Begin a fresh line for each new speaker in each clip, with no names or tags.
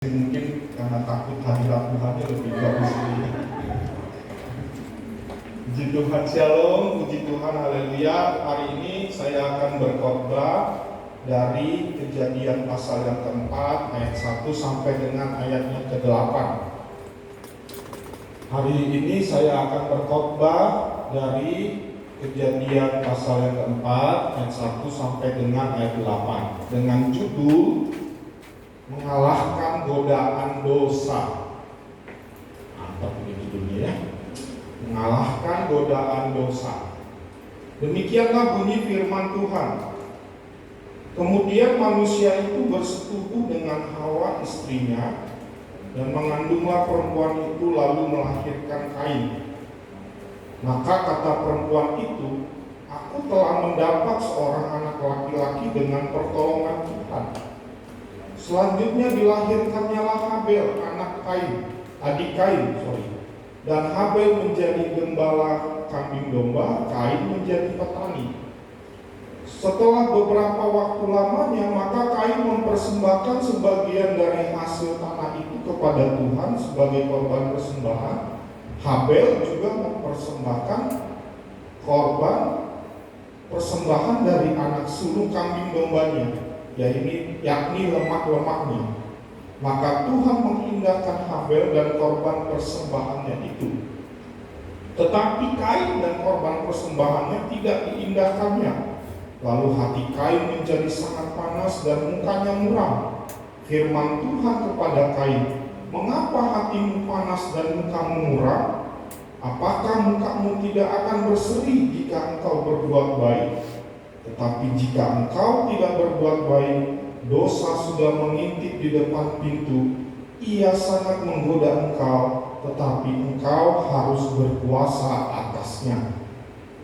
Mungkin karena takut hadirat Tuhannya lebih bagus ini. Puji Tuhan, shalom, puji Tuhan, haleluya. Hari ini saya akan berkhotbah dari Kejadian pasal yang keempat ayat 1 sampai dengan ayatnya ke-8. Hari ini saya akan berkhotbah dari Kejadian pasal yang keempat ayat 1 sampai dengan ayat 8 dengan judul mengalahkan godaan dosa. Apa ini judulnya ya? Mengalahkan godaan dosa. Demikianlah bunyi firman Tuhan. Kemudian manusia itu bersetubuh dengan Hawa istrinya, dan mengandunglah perempuan itu lalu melahirkan Kain. Maka kata perempuan itu, aku telah mendapat seorang anak laki-laki dengan pertolongan Tuhan. Selanjutnya dilahirkannya Habel, anak Kain, adik Kain, Dan Habel menjadi gembala kambing domba, Kain menjadi petani. Setelah beberapa waktu lamanya, maka Kain mempersembahkan sebagian dari hasil tanah itu kepada Tuhan sebagai korban persembahan. Habel juga mempersembahkan korban persembahan dari anak sulung kambing dombanya, yakni lemak-lemaknya. Maka Tuhan mengindahkan Habel dan korban persembahannya itu. Tetapi Kain dan korban persembahannya tidak diindahkannya. Lalu hati Kain menjadi sangat panas dan mukanya muram. Firman Tuhan kepada Kain, mengapa hatimu panas dan mukamu muram? Apakah mukamu tidak akan berseri jika engkau berbuat baik? Tetapi jika engkau tidak berbuat baik, dosa sudah mengintip di depan pintu. Ia sangat menggoda engkau, tetapi engkau harus berkuasa atasnya.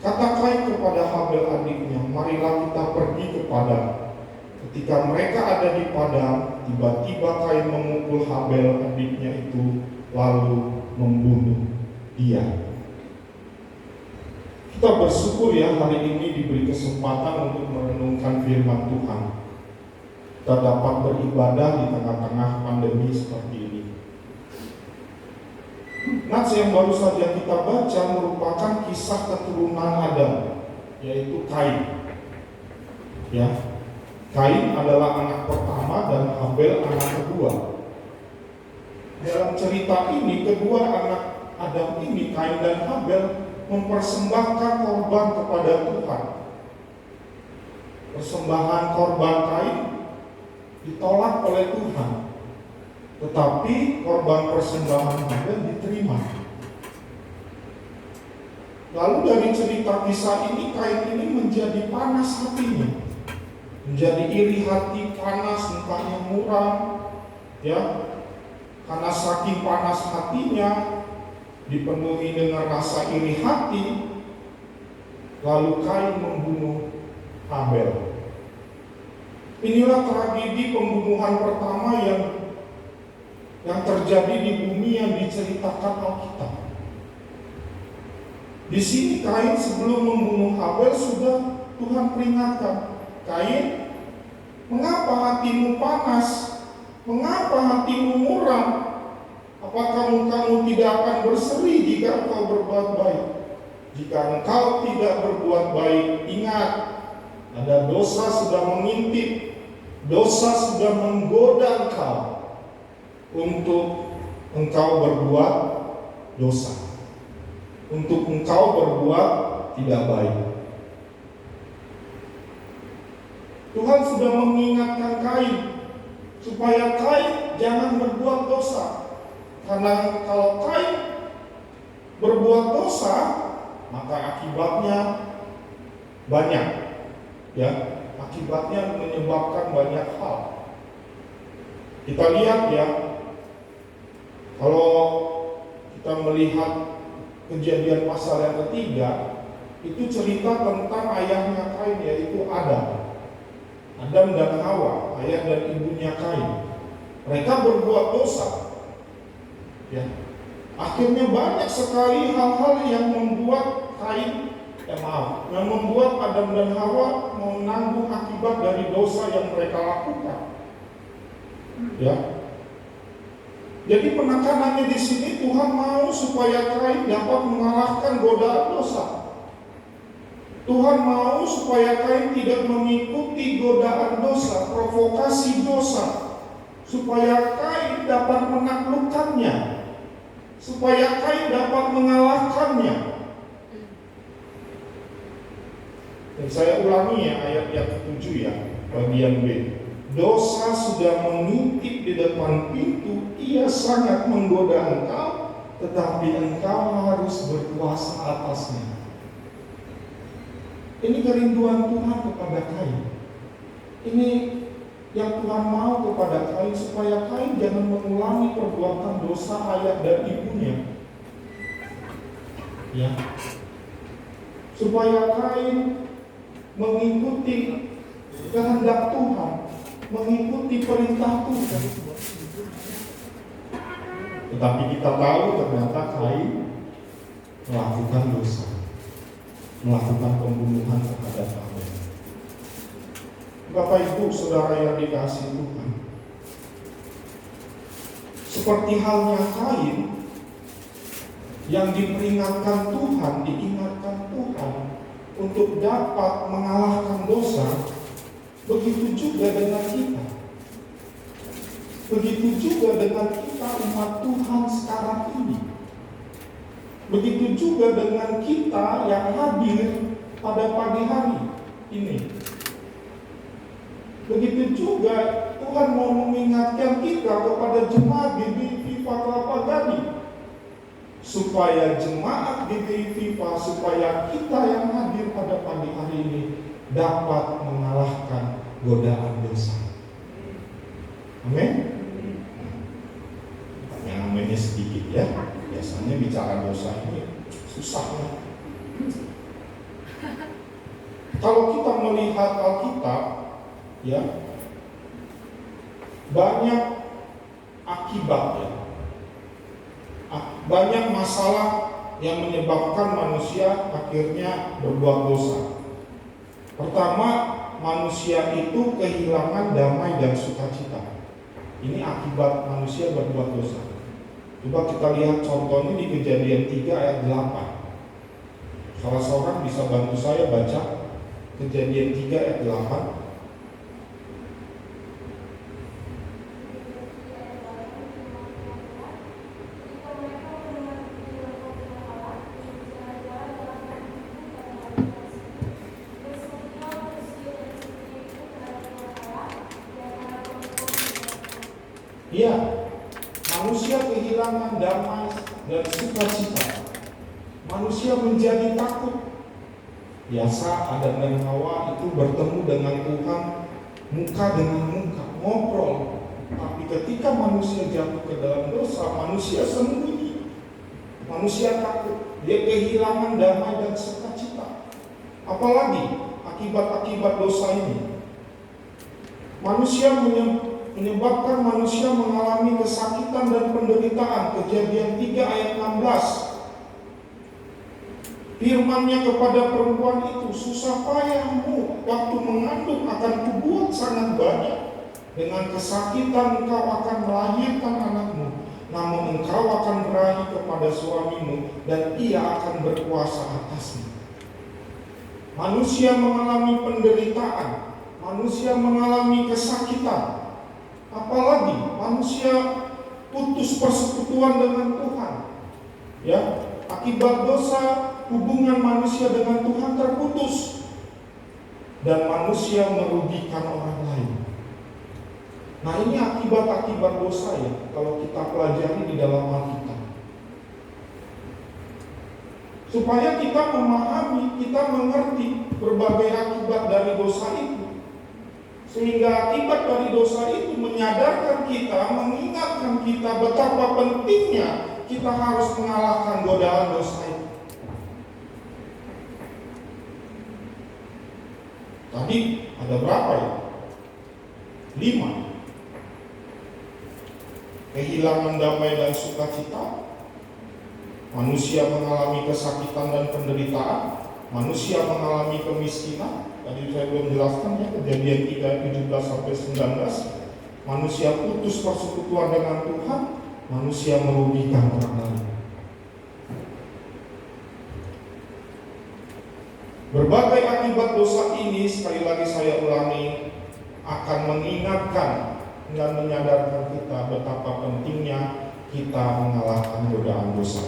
Kata Kain kepada Habel adiknya, marilah kita pergi ke padang. Ketika mereka ada di padang, tiba-tiba Kain memukul Habel adiknya itu, lalu membunuh dia. Kita bersyukur ya hari ini diberi kesempatan untuk merenungkan firman Tuhan. Kita dapat beribadah di tengah-tengah pandemi seperti ini. Nats yang baru saja kita baca merupakan kisah keturunan Adam, yaitu Kain. Ya, Kain adalah anak pertama dan Habel anak kedua. Dalam cerita ini kedua anak Adam ini, Kain dan Habel, mempersembahkan korban kepada Tuhan. Persembahan korban Kain ditolak oleh Tuhan, tetapi korban persembahan Habel diterima. Lalu dari cerita kisah ini, Kain ini menjadi panas hatinya, menjadi iri hati, panas, mukanya muram, ya, karena saking panas hatinya, dipenuhi dengan rasa iri hati, lalu Kain membunuh Habel. Inilah tragedi pembunuhan pertama yang terjadi di bumi yang diceritakan Alkitab. Di sini Kain sebelum membunuh Habel sudah Tuhan peringatkan, Kain, mengapa hatimu panas? Mengapa hatimu muram? Apakah mukamu tidak akan berseri jika engkau berbuat baik? Jika engkau tidak berbuat baik, ingat, ada dosa sudah mengintip, dosa sudah menggoda engkau untuk engkau berbuat dosa, untuk engkau berbuat tidak baik. Tuhan sudah mengingatkan Kain supaya Kain jangan berbuat dosa. Karena kalau Kain berbuat dosa, maka akibatnya banyak, ya, akibatnya menyebabkan banyak hal. Kita lihat ya, kalau kita melihat Kejadian pasal yang ketiga, itu cerita tentang ayahnya Kain, yaitu Adam dan Hawa, ayah dan ibunya Kain. Mereka berbuat dosa. Ya, akhirnya banyak sekali hal-hal yang membuat yang membuat Adam dan Hawa menanggung akibat dari dosa yang mereka lakukan. Ya, Jadi penekanannya di sini, Tuhan mau supaya Kain dapat mengalahkan godaan dosa. Tuhan mau supaya Kain tidak mengikuti godaan dosa, provokasi dosa, supaya Kain dapat menaklukkannya, supaya Kain dapat mengalahkannya. Dan saya ulangi ya, ayat yang ke-7 ya, bagian B. Dosa sudah mengintip di depan pintu, ia sangat menggoda engkau, tetapi engkau harus berkuasa atasnya. Ini kerinduan Tuhan kepada Kain. Ini yang Tuhan mau kepada Kain, supaya Kain jangan mengulangi perbuatan dosa ayah dan ibunya. Ya. Supaya Kain mengikuti kehendak Tuhan, mengikuti perintah Tuhan. Tetapi kita tahu ternyata Kain melakukan dosa, melakukan pembunuhan terhadap Abel. Bapak Ibu Saudara yang dikasihi Tuhan, seperti halnya Kain yang diperingatkan Tuhan, diingatkan Tuhan untuk dapat mengalahkan dosa, begitu juga dengan kita. Begitu juga dengan kita umat Tuhan sekarang ini. Begitu juga dengan kita yang hadir pada pagi hari ini. Begitu juga Tuhan mau mengingatkan kita kepada jemaat GBI Viva Kelapa Gading, supaya jemaat GBI Viva, supaya kita yang hadir pada pagi hari ini dapat mengalahkan godaan dosa. Amin. Yang namanya sedikit ya. Biasanya bicara dosa ini susah ya. Kalau kita melihat Alkitab, ya, banyak akibat ya. Banyak masalah yang menyebabkan manusia akhirnya berbuat dosa. Pertama, manusia itu kehilangan damai dan sukacita. Ini akibat manusia berbuat dosa. Coba kita lihat contohnya di Kejadian 3 ayat 8. Salah seorang bisa bantu saya baca Kejadian 3 ayat 8. Ya, manusia kehilangan damai dan sukacita. Manusia menjadi takut. Biasa Adam dan Hawa itu bertemu dengan Tuhan muka dengan muka, ngobrol. Tapi ketika manusia jatuh ke dalam dosa, manusia sembunyi. Manusia takut. Dia kehilangan damai dan sukacita. Apalagi akibat-akibat dosa ini. Manusia menyebabkan manusia mengalami kesakitan dan penderitaan. Kejadian 3 ayat 16. Firman-Nya kepada perempuan itu, susah payahmu waktu mengandung akan kubuat sangat banyak. Dengan kesakitan engkau akan melahirkan anakmu, namun engkau akan berahi kepada suamimu dan ia akan berkuasa atasmu. Manusia mengalami penderitaan, manusia mengalami kesakitan. Apalagi manusia putus persekutuan dengan Tuhan. Ya, akibat dosa hubungan manusia dengan Tuhan terputus dan manusia merugikan orang lain. Nah, ini akibat-akibat dosa ya, kalau kita pelajari di dalam Alkitab. Supaya kita memahami, kita mengerti berbagai akibat dari dosa itu. Sehingga akibat dari dosa itu menyadarkan kita, mengingatkan kita betapa pentingnya kita harus mengalahkan godaan dosa itu. Tadi ada berapa ya? 5. Kehilangan damai dan sukacita, manusia mengalami kesakitan dan penderitaan, manusia mengalami kemiskinan. Tadi saya belum jelaskan ya, Kejadian 3 17-19. Manusia putus persekutuan dengan Tuhan, manusia merugikan orang lain. Berbagai akibat dosa ini, sekali lagi saya ulangi, akan mengingatkan dan menyadarkan kita betapa pentingnya kita mengalahkan godaan dosa.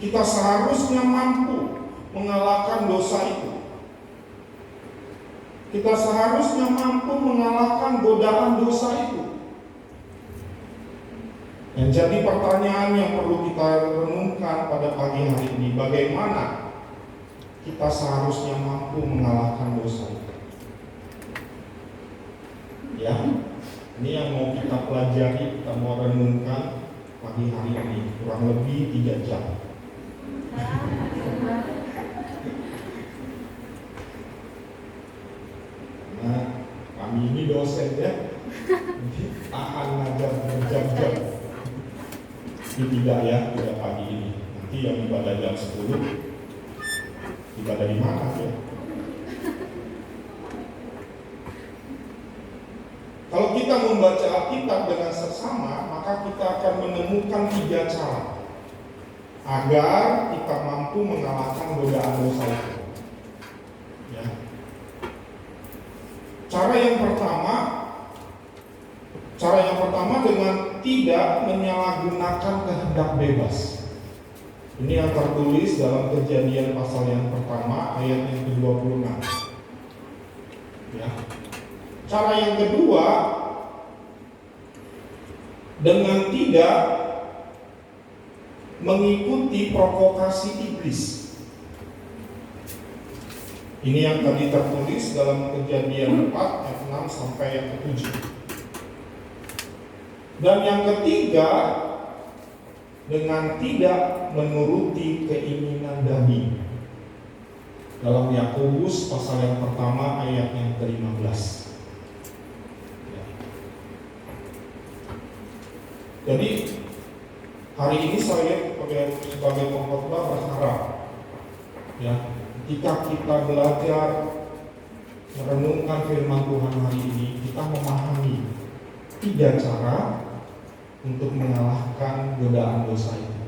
Kita seharusnya mampu mengalahkan dosa itu. Kita seharusnya mampu mengalahkan godaan dosa itu. Yang jadi pertanyaan yang perlu kita renungkan pada pagi hari ini, bagaimana kita seharusnya mampu mengalahkan dosa itu? Ya, ini yang mau kita pelajari, kita mau renungkan pagi hari ini, kurang lebih 3 jam. Nah, kami ini dosen ya, tahan ngajar berjam-jam. Ini tidak pagi ini. Nanti yang ibadah jam 10, ibadah di mana ya? Kalau kita membaca Alkitab dengan seksama, maka kita akan menemukan 3 cara agar kita mampu mengalahkan godaan dosa itu. Ya. Cara yang pertama dengan tidak menyalahgunakan kehendak bebas. Ini yang tertulis dalam Kejadian pasal yang pertama ayat yang ke-26. Ya. Cara yang kedua dengan tidak mengikuti provokasi iblis. Ini yang tadi tertulis dalam Kejadian 4 ayat 6 sampai yang ke-7. Dan yang ketiga dengan tidak menuruti keinginan daging. Dalam Yakobus pasal yang pertama ayat yang ke-15. Jadi hari ini saya sebagai pengkhotbah berharap ya, ketika kita belajar merenungkan firman Tuhan hari ini, kita memahami 3 cara untuk mengalahkan godaan dosa itu.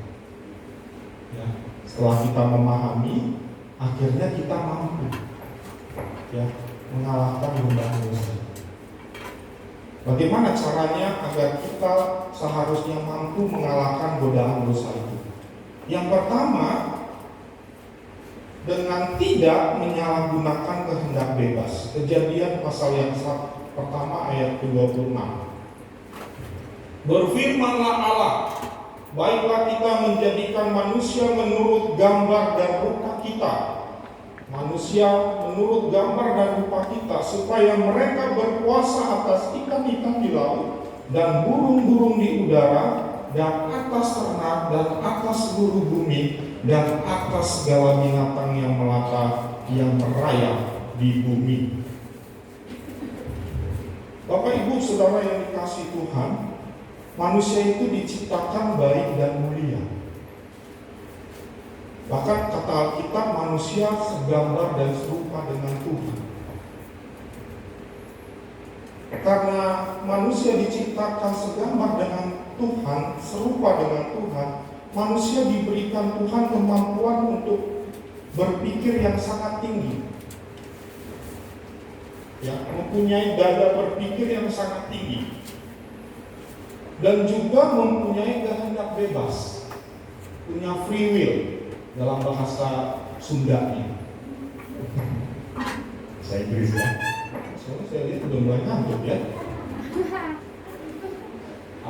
Ya, setelah kita memahami, akhirnya kita mampu ya mengalahkan godaan dosa. Bagaimana caranya agar kita seharusnya mampu mengalahkan godaan dosa itu? Yang pertama, dengan tidak menyalahgunakan kehendak bebas. Kejadian pasal yang pertama ayat 26. Berfirmanlah Allah, baiklah kita menjadikan manusia menurut gambar dan rupa kita. Manusia menurut gambar dan rupa kita, supaya mereka berkuasa atas ikan-ikan di laut dan burung-burung di udara dan atas ternak dan atas seluruh bumi dan atas segala binatang yang melata yang merayap di bumi. Bapak Ibu Saudara yang dikasihi Tuhan, manusia itu diciptakan baik dan mulia. Bahkan kata Alkitab, manusia segambar dan serupa dengan Tuhan. Karena manusia diciptakan segambar dengan Tuhan, serupa dengan Tuhan, manusia diberikan Tuhan kemampuan untuk berpikir yang sangat tinggi. Ya, mempunyai daya berpikir yang sangat tinggi. Dan juga mempunyai kehendak bebas. Punya free will. Dalam bahasa Sundanya, saya Inggris ya. Soalnya saya lihat udah mulai ngantuk ya.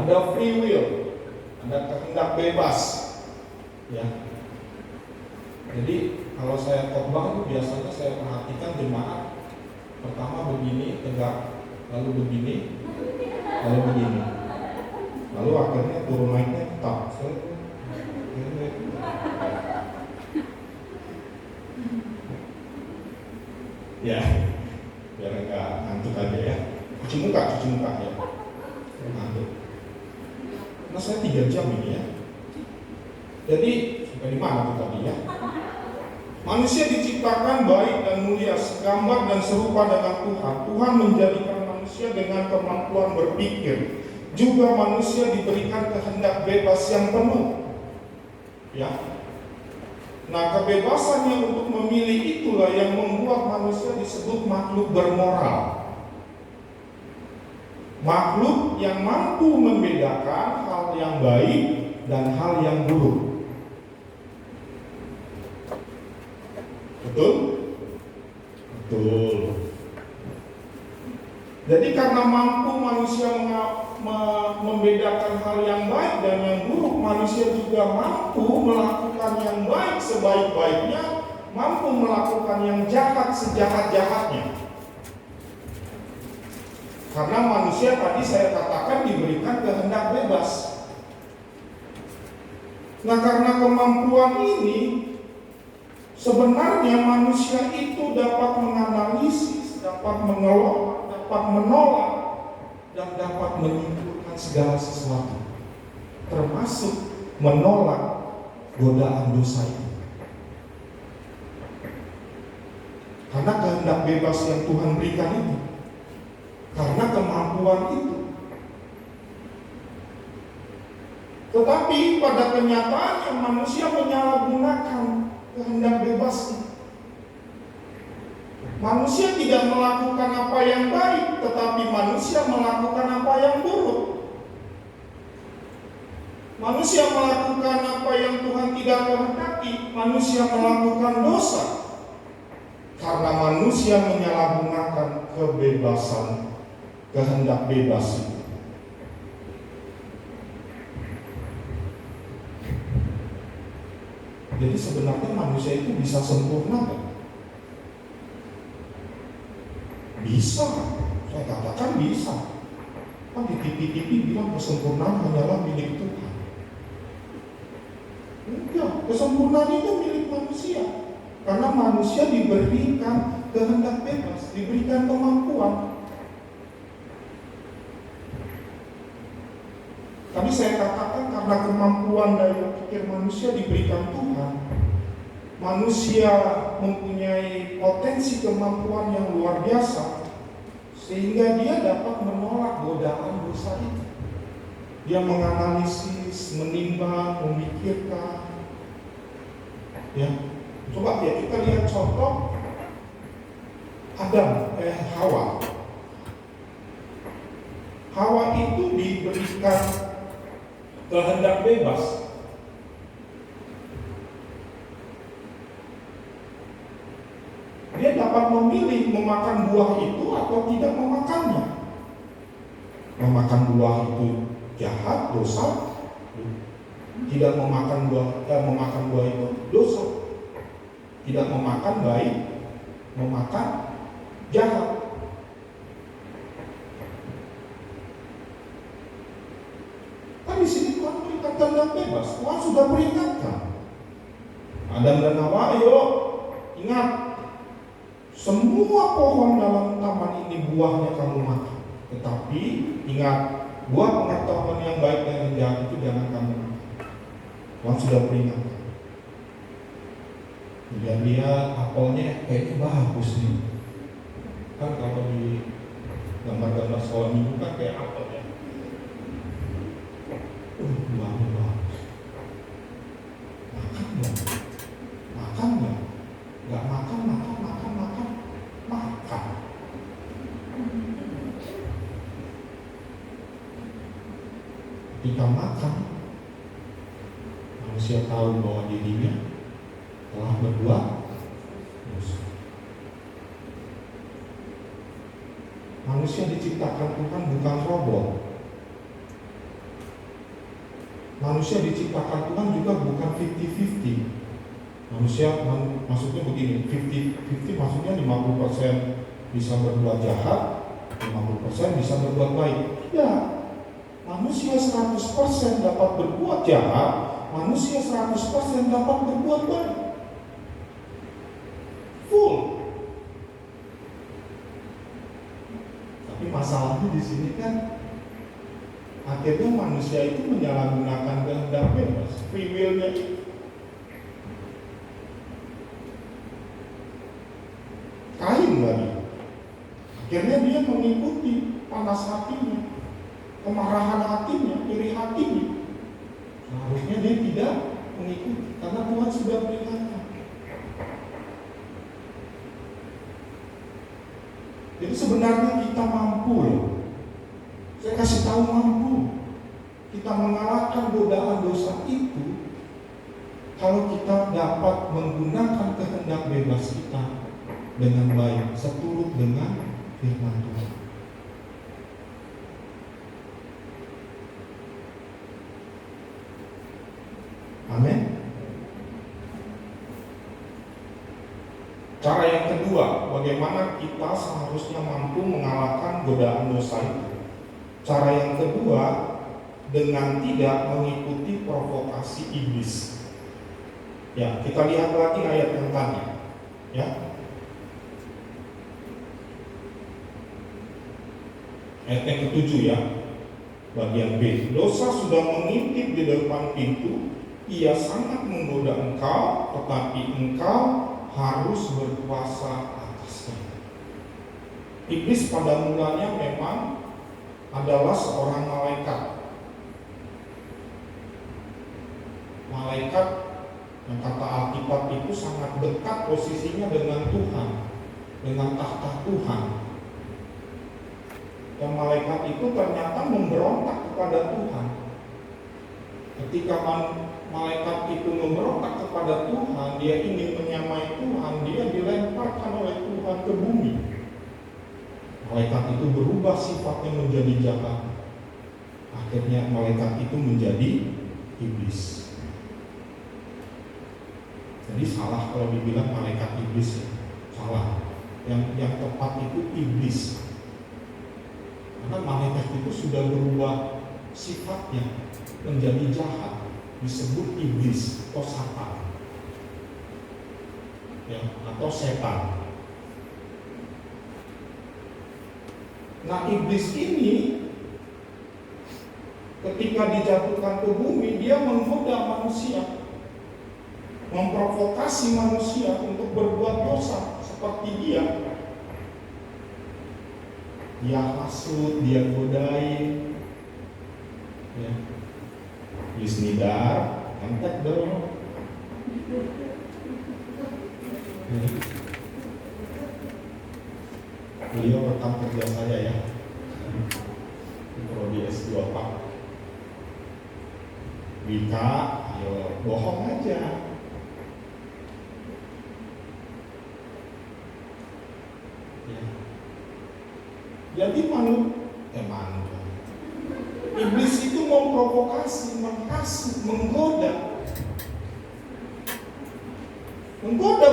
Ada free will, ada kehendak bebas, ya. Jadi kalau saya khotbah itu biasanya saya perhatikan jemaat pertama begini tegak, lalu begini, lalu begini, lalu akhirnya turun naiknya tetap. Ya, biar enggak ngantuk aja ya. Cuci muka ya. Ngantuk. Nah saya 3 jam ini ya. Jadi sampai di mana tuh tadi ya? Manusia diciptakan baik dan mulia, segambar dan serupa dengan Tuhan. Tuhan menjadikan manusia dengan kemampuan berpikir, juga manusia diberikan kehendak bebas yang penuh. Ya. Nah, kebebasannya untuk memilih itulah yang membuat manusia disebut makhluk bermoral. Makhluk yang mampu membedakan hal yang baik dan hal yang buruk. Betul? Betul. Jadi karena mampu manusia membedakan hal yang baik dan yang buruk, manusia juga mampu melakukan yang baik sebaik-baiknya, mampu melakukan yang jahat sejahat-jahatnya. Karena manusia tadi saya katakan diberikan kehendak bebas. Nah, karena kemampuan ini, sebenarnya manusia itu dapat menganalisis, dapat mengelola, dapat menolak, dan dapat menyimpulkan segala sesuatu, termasuk menolak godaan dosa itu. Karena kehendak bebas yang Tuhan berikan itu, karena kemampuan itu. Tetapi pada kenyataannya manusia menyalahgunakan kehendak bebasnya. Manusia tidak melakukan apa yang baik, tetapi manusia melakukan apa yang buruk. Manusia melakukan apa yang Tuhan tidak kehendaki, manusia melakukan dosa. Karena manusia menyalahgunakan kebebasan, kehendak bebas itu. Jadi sebenarnya manusia itu bisa sempurna kan? Bisa, saya katakan bisa. Kan di TV-TV bilang kesempurnaan hanyalah milik Tuhan. Enggak, kesempurnaan itu milik manusia. Karena manusia diberikan kehendak bebas, diberikan kemampuan. Tadi saya katakan karena kemampuan dari pikir manusia diberikan Tuhan, manusia mempunyai potensi kemampuan yang luar biasa, sehingga dia dapat menolak godaan dosa itu. Dia menganalisis, menimbang, memikirkan. Ya, coba ya kita lihat contoh Hawa. Hawa itu diberikan kehendak bebas. Dia dapat memilih memakan buah itu atau tidak memakannya. Memakan buah itu jahat, dosa. Tidak memakan buah itu dosa. Tidak memakan baik, memakan jahat. Kan di sini Tuhan berikan kehendak bebas. Tuhan sudah peringatkan. Adam dan Hawa, ayo ingat, semua pohon dalam taman ini buahnya kamu makan. Tetapi ingat, buah pengetahuan yang baik dan yang jahat itu jangan kamu makan. Tuhan sudah peringatkan. Dan dia apelnya kayaknya bagus nih. Kan kalau di gambar-gambar sekolah minggu kan kayak apel ya. Buahnya bagus. Makan ya. Makan ya. Gak makan. Ketika makan, manusia tahu bahwa dirinya telah berbuat dosa. Manusia diciptakan Tuhan bukan robot. Manusia diciptakan Tuhan juga bukan 50-50. Manusia maksudnya begini, 50-50 maksudnya 50% bisa berbuat jahat, 50% bisa berbuat baik. Ya, manusia 100% dapat berbuat jahat, manusia 100% dapat berbuat baik. Full. Tapi masalahnya di sini kan akhirnya manusia itu menyalahgunakan kehendak bebas, free will-nya itu. Kain lagi. Akhirnya dia mengikuti panas hatinya. kemarahan hatinya, iri hatinya. Seharusnya dia tidak mengikuti karena Tuhan sudah peringatkan. Jadi sebenarnya kita mampu loh. Saya kasih tahu mampu. Kita mengalahkan godaan dosa itu kalau kita dapat menggunakan kehendak bebas kita dengan baik, seturut dengan firman Tuhan. Amin. Cara yang kedua, bagaimana kita seharusnya mampu mengalahkan godaan dosa itu. Cara yang kedua, dengan tidak mengikuti provokasi iblis. Ya, kita lihat lagi ayat yang tadi. Ya. Ayat yang ke-7 ya. Bagian B. Dosa sudah mengintip di depan pintu, ia sangat menggoda engkau, tetapi engkau harus berkuasa atasnya. Iblis pada mulanya memang adalah seorang malaikat. Malaikat yang kata Alkitab itu sangat dekat posisinya dengan Tuhan, dengan tahta Tuhan. Dan malaikat itu ternyata memberontak kepada Tuhan. Ketika malaikat itu memberontak kepada Tuhan, dia ingin menyamai Tuhan, dia dilemparkan oleh Tuhan ke bumi. Malaikat itu berubah sifatnya menjadi jahat. Akhirnya malaikat itu menjadi iblis. Jadi salah kalau dibilang malaikat iblis ya. Salah. Yang tepat itu iblis. Karena malaikat itu sudah berubah sifatnya menjadi jahat, disebut iblis atau satan. Ya, atau setan. Nah, iblis ini ketika dijatuhkan ke bumi, dia menggoda manusia, memprovokasi manusia untuk berbuat dosa seperti dia. Dia hasut, dia godain, ya. Isnidar, angkat dong. Ya. Beliau rekam kerja saya ya, prodi S2 Pak. Wika, ayo bohong aja. Jadi iblis itu memprovokasi, menghasut, menggoda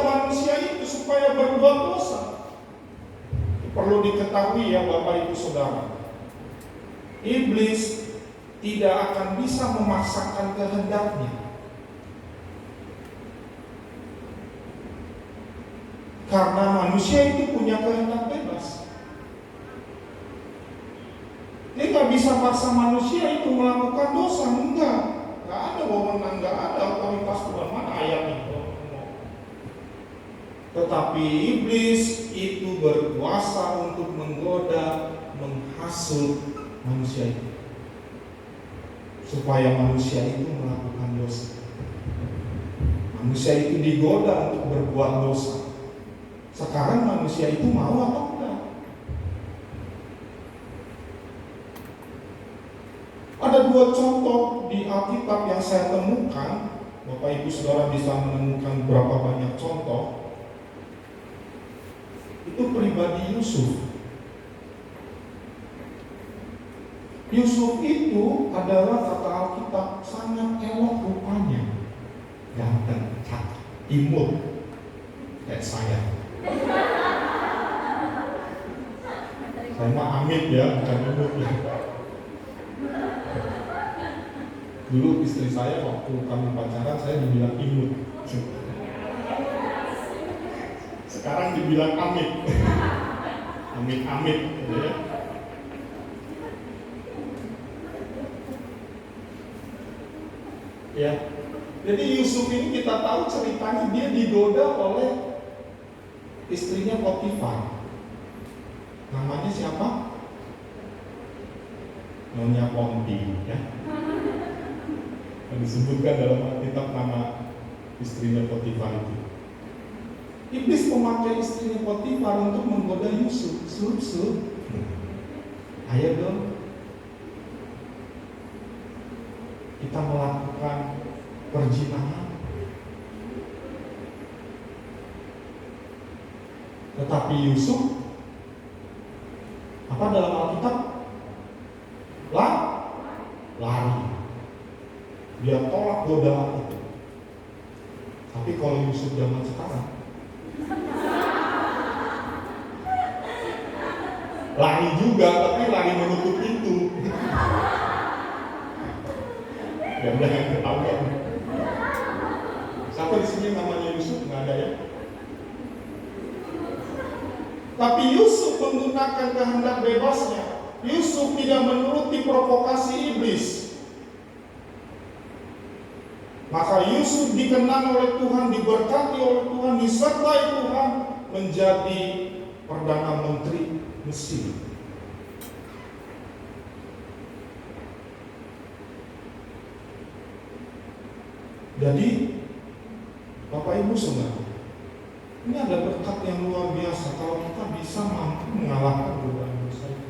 manusia itu supaya berbuat dosa. Perlu diketahui ya Bapak Ibu Saudara, iblis tidak akan bisa memaksakan kehendaknya. Karena manusia itu punya kehendak bebas. Dia nggak bisa paksa manusia itu melakukan dosa, enggak ada wewenang, enggak ada otoritas Tuhan, mana ayat itu. Tetapi iblis itu berkuasa untuk menggoda, menghasut manusia itu, supaya manusia itu melakukan dosa. Manusia itu digoda untuk berbuat dosa. Sekarang manusia itu mau atau enggak? Ada dua contoh di Alkitab yang saya temukan. Bapak Ibu Saudara bisa menemukan berapa banyak contoh. Itu pribadi Yusuf. Yusuf itu adalah kata Alkitab sangat elok rupanya, ganteng, imut, kayak saya. Saya mah Amit ya, bukan imut ya. Dulu istri saya waktu kami pacaran saya dibilang imut. Sekarang dibilang Amit. Amit ya. Ya. Jadi Yusuf ini kita tahu ceritanya dia digoda oleh istrinya Potifar. Namanya siapa? Nyonya Ponti, ya. Yang disebutkan dalam Alkitab nama istrinya Potifar itu. Iblis memakai istrinya Potifar untuk menggoda Yusuf. Ayo dong, kita melakukan perzinahan. Tetapi Yusuf, apa dalam Alkitab? Lari. Dia tolak godaan itu. Tapi kalau Yusuf zaman sekarang, lari juga, tapi lari menutup pintu. Jangan ketahuan. Siapa di sini namanya Yusuf? Nggak ada ya? Tapi Yusuf menggunakan kehendak bebasnya. Yusuf tidak menuruti provokasi iblis. Maka Yusuf dikenang oleh Tuhan, diberkati oleh Tuhan, disertai Tuhan menjadi Perdana Menteri Mesir. Jadi Bapak Ibu saudara, ini ada berkat yang luar biasa kalau kita bisa mampu mengalahkan godaan dosa itu.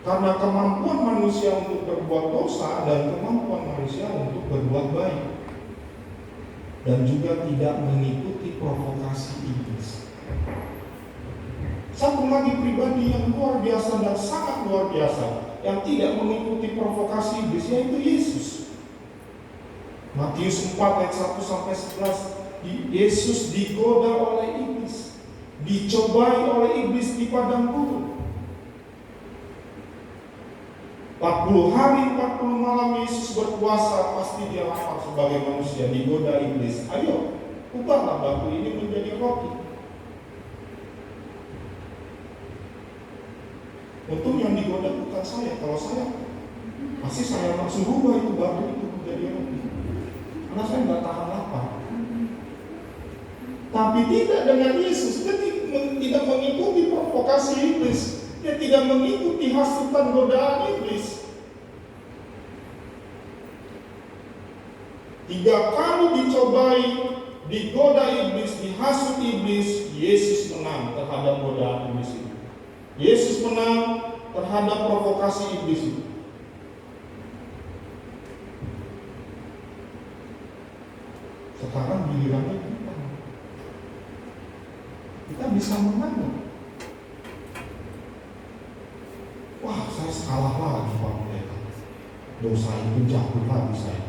Karena kemampuan manusia untuk berbuat dosa dan kemampuan manusia untuk berbuat baik, dan juga tidak mengikuti provokasi iblis. Satu lagi pribadi yang luar biasa dan sangat luar biasa yang tidak mengikuti provokasi iblis, yaitu Yesus. Matius 4 ayat 1 sampai 11, Yesus digoda oleh iblis, dicobai oleh iblis di padang gurun. 40 hari 40 malam Yesus berpuasa, pasti dia lapar sebagai manusia, digoda iblis. Ayo, ubahlah batu ini menjadi roti. Untung yang digoda bukan saya. Kalau saya, pasti saya langsung ubah itu batu itu menjadi roti. Karena saya nggak tahan lapar. Tapi tidak dengan Yesus. Dia tidak mengikuti provokasi iblis. Dia tidak mengikuti hasutan godaan iblis. 3 kali dicobai, digoda iblis, dihasut iblis, Yesus menang terhadap godaan iblis itu. Yesus menang terhadap provokasi iblis itu. Sekarang gilirannya kita bisa menang. Wah, saya salah lagi Pak Pendeta. Dosa itu jatuh lagi saya.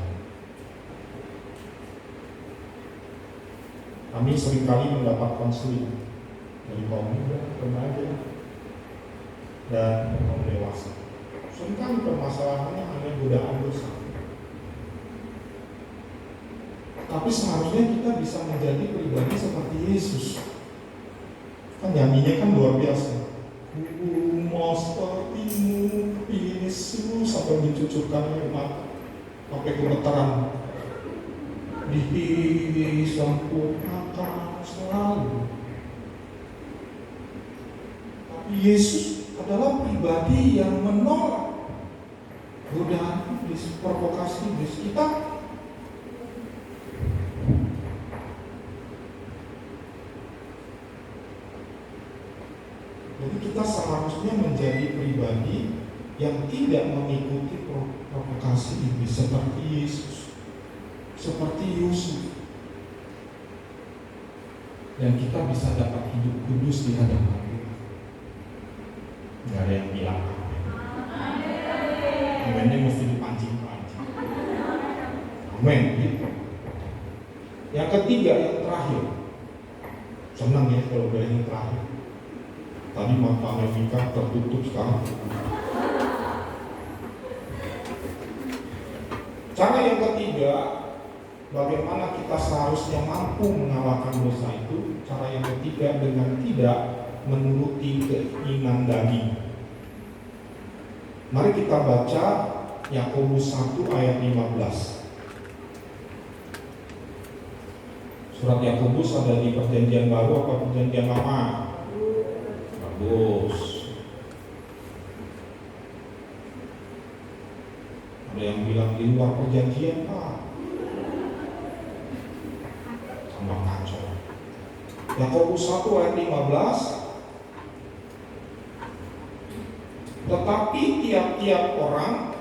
Kami seringkali mendapat konseling dari kaum muda, remaja, dan kaum dewasa. Seringkali permasalahannya hanya godaan dosa. Tapi seharusnya kita bisa menjadi pribadi seperti Yesus. Kan nyanyinya kan luar biasa. Mau sepertimu Yesus, sampai dicucurkan air mata, sampai gemetaran. Disempurnakan selalu. Tapi Yesus adalah pribadi yang menolak godaan iblis, provokasi iblis. Jadi kita seharusnya menjadi pribadi yang tidak mengikuti provokasi iblis seperti Yesus, seperti Yusuf, dan kita bisa dapat hidup kudus di hadapan Tuhan. Gak ada yang bilang amennya mesti dipancing-pancing. Amen gitu. Yang ketiga, yang terakhir, senang ya kalau udah yang terakhir. Tadi mata Mevika tertutup, sekarang cara yang ketiga, bagaimana kita seharusnya mampu mengalahkan dosa itu. Cara yang ketiga, dengan tidak menuruti keinginan daging. Mari kita baca Yakobus 1 ayat 15. Surat Yakobus ada di Perjanjian Baru atau Perjanjian Lama? Bagus. Ada yang bilang di luar perjanjian, Pak. Tambah kacau. Yakobus 1 ayat 15. Tetapi tiap-tiap orang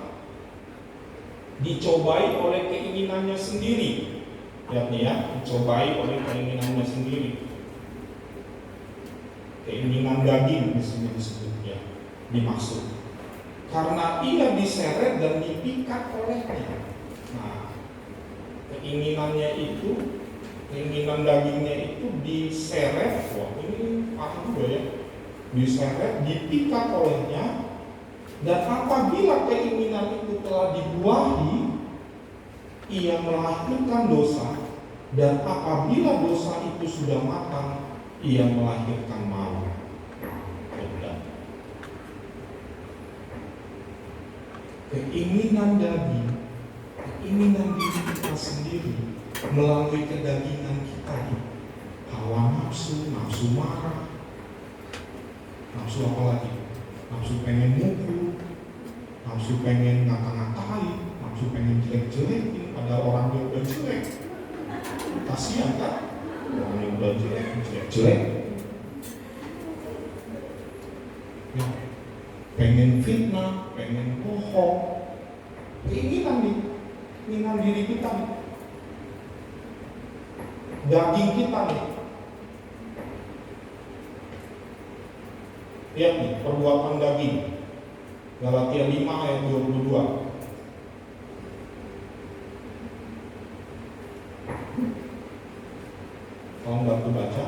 dicobai oleh keinginannya sendiri. Lihat nih ya, dicobai oleh keinginannya sendiri. Keinginan daging di sini disebutnya, dimaksud. Karena ia diseret dan dipikat olehnya. Nah, keinginannya itu, keinginan dagingnya itu diseret. Wah, ini paham juga ya. Diseret, dipikat olehnya. Dan apabila keinginan itu telah dibuahi, ia melahirkan dosa. Dan apabila dosa itu sudah matang, ia melahirkan maut. Keinginan daging, keinginan diri kita sendiri melalui kedagingan kita, hawa nafsu, nafsu marah, nafsu apa lagi? Nafsu pengen mukul, nafsu pengen ngata-ngatain, nafsu pengen jelek-jelekin pada orang yang udah jelek. Kasihan kan? Orang yang udah jelek-jelek. Ya, pengen fitnah, pengen bohong. Keinginan nih, keinginan diri kita nih. Daging kita nih. Lihat nih, perbuatan daging. Galatia 5 ayat 22. Tolong bantu baca.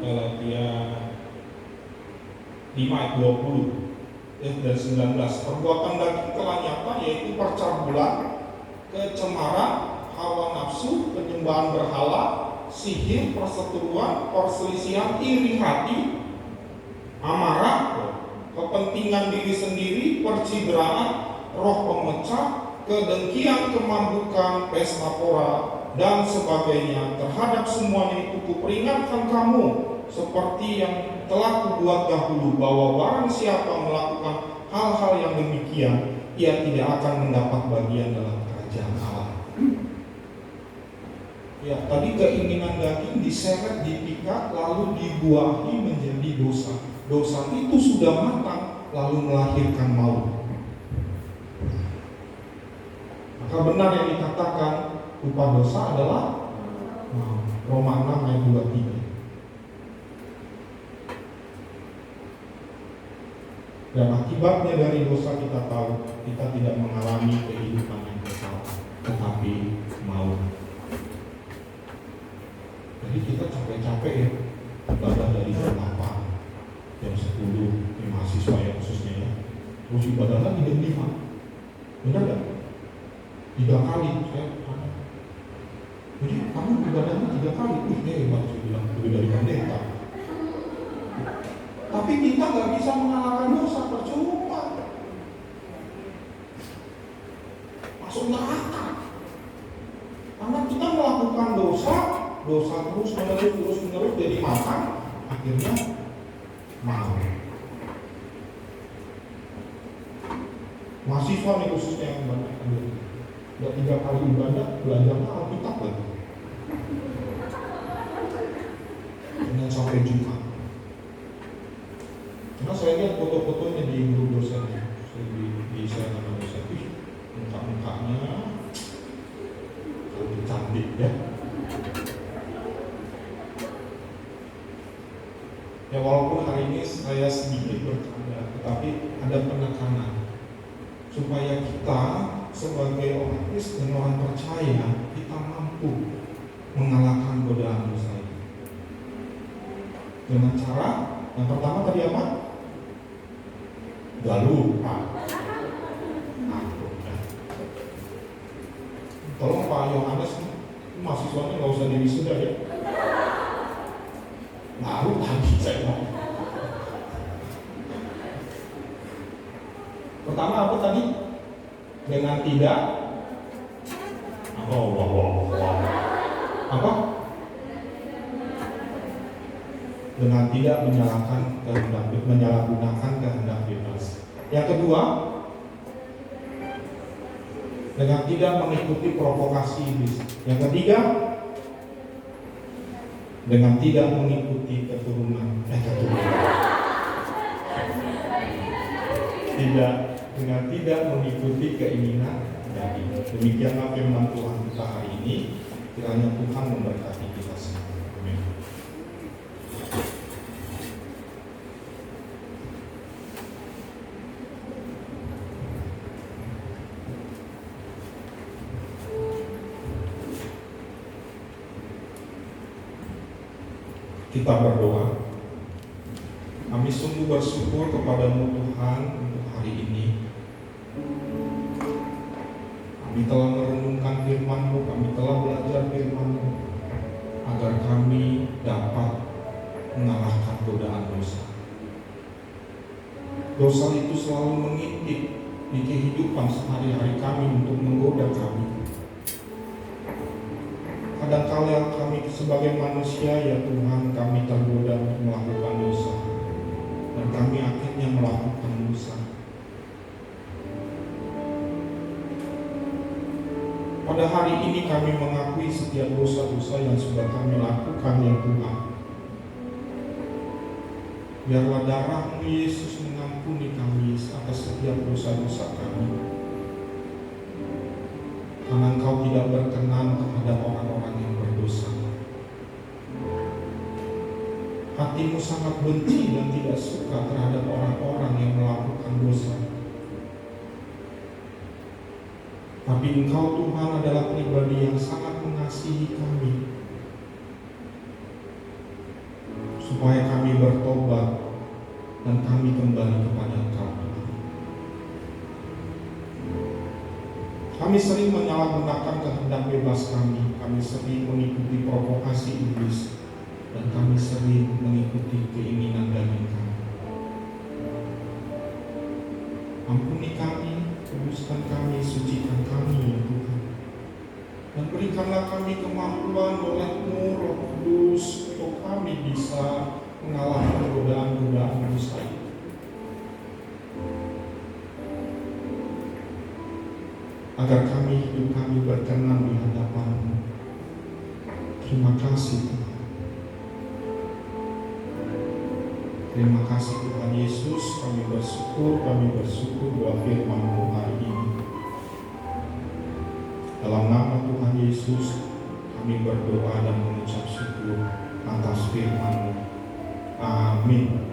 Galatia 5 ayat 20 dan 19. Perbuatan daging telah nyata, yaitu percabulan, kecemaran, hawa nafsu, penyembahan berhala, sihir, perseteruan, perselisihan, iri hati, amarah, kepentingan diri sendiri, percideraan, roh pemecah, kedengkian, kemampukan, pesta pora, dan sebagainya. Terhadap semuanya itu kuperingatkan kamu, seperti yang telah kubuat dahulu, bahwa barang siapa melakukan hal-hal yang demikian, ia tidak akan mendapat bagian dalam kerajaan Allah. Ya, tadi keinginan daging diseret, dipikat, lalu dibuahi menjadi dosa. Dosa itu sudah matang, lalu melahirkan maut. Maka benar yang dikatakan upah dosa adalah maut. Roma 6 ayat 23. Dan akibatnya dari dosa kita tahu, kita tidak mengalami kehidupan yang kekal, tetapi maut. Jadi kita capek-capek ya, ibadah dari jam 8, jam 10, di mahasiswa ya khususnya ya. Terus ibadah lagi jam 5. Benar gak? 3 kali saya. Jadi kamu ibadahnya 3 kali. Hebat saya bilang, lebih dari pendeta. Tapi kita gak bisa mengalahkan dosa, percuma. Masuk neraka. Karena kita melakukan dosa terus menerus jadi matang, akhirnya mau. Mahasiswa nih khususnya yang banyak, udah 3 kali ibadah, belajarnya Alkitab lagi. Dengan sampai Jumat. Karena saya lihat foto-fotonya di grup dosennya, di saya nama dosen, muka-mukanya lebih cantik ya. Ya walaupun hari ini saya sedikit bercanda, tetapi ada penekanan supaya kita sebagai orang Kristen, orang percaya, kita mampu mengalahkan godaan dosa ini. Dengan cara yang pertama tadi apa? Gak lupa. Tolong Pak Yohanes, mahasiswanya nggak usah diwisuda ya. Ngaruh lagi saya. Pertama apa tadi? Dengan tidak apa? Dengan tidak menyalahgunakan kehendak bebas. Yang kedua, dengan tidak mengikuti provokasi iblis. Yang ketiga, dengan tidak mengikuti keturunan. Dengan tidak mengikuti keinginan daging. Demikianlah firman Tuhan kita hari ini. Kiranya Tuhan memberkati kita semua. Amin. Kita berdoa. Kami sungguh bersyukur kepada-Mu Tuhan untuk hari ini. Kami telah merenungkan firman-Mu, kami telah belajar firman-Mu, agar kami dapat mengalahkan godaan dosa. Dosa itu selalu mengintip di kehidupan sehari-hari kami untuk menggoda kami. Kadang-kala kami sebagai manusia, ya Tuhan, kami tergoda melakukan dosa, dan kami akhirnya melakukan dosa. Pada hari ini kami mengakui setiap dosa-dosa yang sudah kami lakukan, ya Tuhan. Biarlah darah-Mu Yesus mengampuni kami atas setiap dosa-dosa kami. Karena Engkau tidak berkenan terhadap orang-orang yang berdosa. Hati-Mu sangat benci dan tidak suka terhadap orang-orang yang melakukan dosa. Tapi Engkau Tuhan adalah pribadi yang sangat mengasihi kami, supaya kami bertobat dan kami kembali kepada Engkau. Kami sering menyalahgunakan kehendak bebas kami. Kami sering mengikuti provokasi iblis, dan kami sering mengikuti keinginan daging kami. Ampuni kami, kuduskan kami, sucikan kami, ya Tuhan. Dan berikanlah kami kemampuan oleh-Mu, Roh Kudus, untuk kami bisa mengalahkan godaan-godaan dosa itu. Agar hidup kami berkenan di hadapan-Mu. Terima kasih Tuhan. Terima kasih Tuhan Yesus, kami bersyukur bahwa firman-Mu hari ini. Dalam nama Tuhan Yesus, kami berdoa dan mengucap syukur atas firman-Mu. Amin.